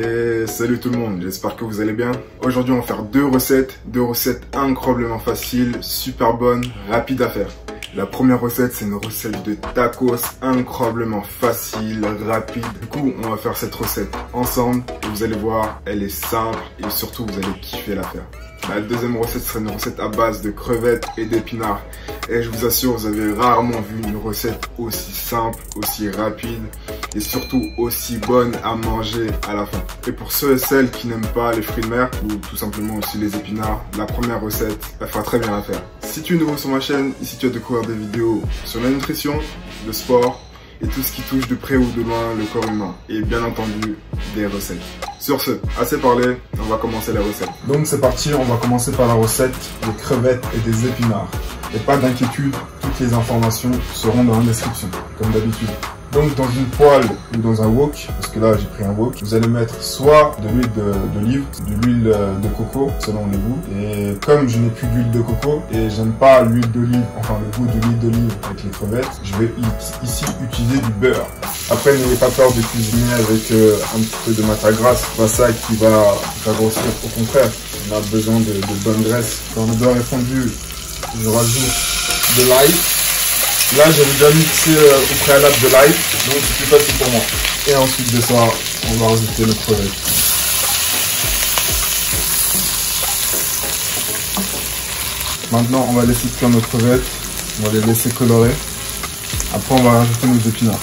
Et salut tout le monde, j'espère que vous allez bien. Aujourd'hui on va faire deux recettes incroyablement faciles, super bonnes, rapides à faire. La première recette, c'est une recette de tacos incroyablement facile, rapide. Du coup, on va faire cette recette ensemble et vous allez voir, elle est simple et surtout vous allez kiffer la faire. La deuxième recette sera une recette à base de crevettes et d'épinards. Et je vous assure, vous avez rarement vu une recette aussi simple, aussi rapide et surtout aussi bonne à manger à la fin. Et pour ceux et celles qui n'aiment pas les fruits de mer ou tout simplement aussi les épinards, la première recette, elle fera très bien l'affaire. Si tu es nouveau sur ma chaîne, ici tu vas découvrir des vidéos sur la nutrition, le sport et tout ce qui touche de près ou de loin le corps humain. Et bien entendu, des recettes. Sur ce, assez parlé, on va commencer la recette. Donc c'est parti, on va commencer par la recette des crevettes et des épinards. Et pas d'inquiétude, toutes les informations seront dans la description, comme d'habitude. Donc dans une poêle ou dans un wok, parce que là j'ai pris un wok, vous allez mettre soit de l'huile d'olive, de l'huile de coco, selon les goûts. Et comme je n'ai plus d'huile de coco et j'aime pas l'huile d'olive, enfin le goût de l'huile d'olive avec les crevettes, je vais ici utiliser du beurre. Après n'ayez pas peur de cuisiner avec un petit peu de matière grasse, c'est pas ça qui va grossir, au contraire, on a besoin de bonne graisse. Quand le beurre est fondu, je rajoute de l'ail. Là, j'avais déjà mixé au préalable de l'ail, donc c'est plus facile pour moi. Et ensuite de ça, on va rajouter nos crevettes. Maintenant, on va laisser cuire nos crevettes, on va les laisser colorer. Après, on va rajouter nos épinards.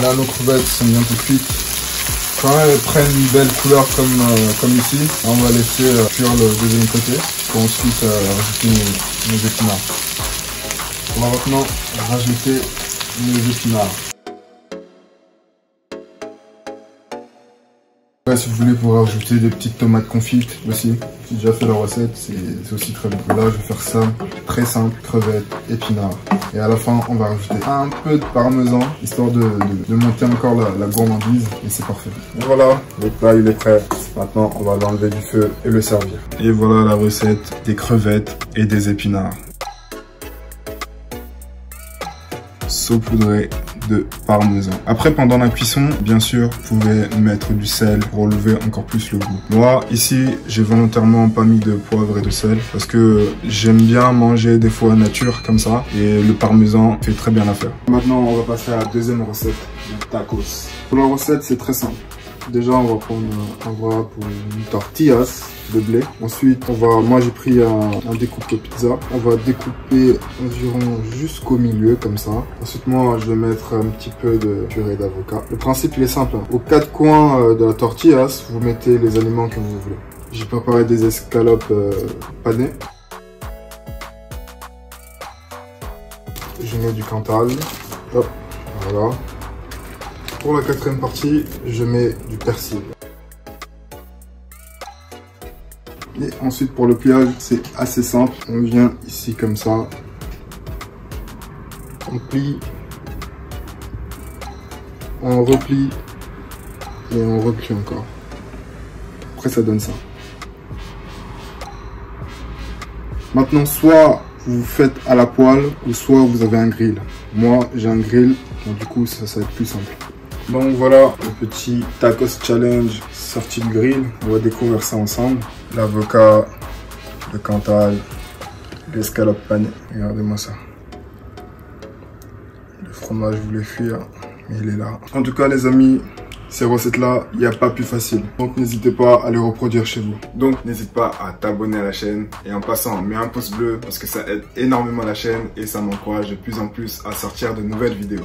Là, nos crevettes sont bientôt cuites. Quand elles prennent une belle couleur comme ici, on va laisser cuire le deuxième côté pour ensuite rajouter nos épinards. On va maintenant rajouter nos épinards. Après, si vous voulez, vous pouvez rajouter des petites tomates confites aussi. J'ai déjà fait la recette, c'est aussi très bon. Là, je vais faire ça, très simple, crevettes, épinards. Et à la fin, on va rajouter un peu de parmesan, histoire de monter encore la gourmandise. Et c'est parfait. Et voilà, le plat il est prêt. Maintenant, on va l'enlever du feu et le servir. Et voilà la recette des crevettes et des épinards. Saupoudré de parmesan. Après, pendant la cuisson, bien sûr, vous pouvez mettre du sel pour relever encore plus le goût. Moi, ici, j'ai volontairement pas mis de poivre et de sel parce que j'aime bien manger des fois nature comme ça et le parmesan fait très bien l'affaire. Maintenant, on va passer à la deuxième recette, le tacos. Pour la recette, c'est très simple. Déjà, on va prendre pour une tortillas de blé. Ensuite, moi j'ai pris un découpe de pizza. On va découper environ jusqu'au milieu comme ça. Ensuite, moi je vais mettre un petit peu de purée d'avocat. Le principe il est simple. Hein. Aux quatre coins de la tortillas, vous mettez les aliments que vous voulez. J'ai préparé des escalopes panées. Je mets du Cantal. Hop, voilà. Pour la quatrième partie, je mets du persil. Et ensuite pour le pliage, c'est assez simple. On vient ici comme ça. On plie. On replie. Et on replie encore. Après ça donne ça. Maintenant, soit vous faites à la poêle, ou soit vous avez un grill. Moi, j'ai un grill, donc du coup ça va être plus simple. Donc voilà, le petit tacos challenge sorti du grill. On va découvrir ça ensemble. L'avocat, le Cantal, l'escalope panée. Regardez-moi ça. Le fromage voulait fuir, mais il est là. En tout cas les amis, ces recettes-là, il n'y a pas plus facile. Donc n'hésitez pas à les reproduire chez vous. Donc n'hésite pas à t'abonner à la chaîne. Et en passant, mets un pouce bleu parce que ça aide énormément la chaîne et ça m'encourage de plus en plus à sortir de nouvelles vidéos.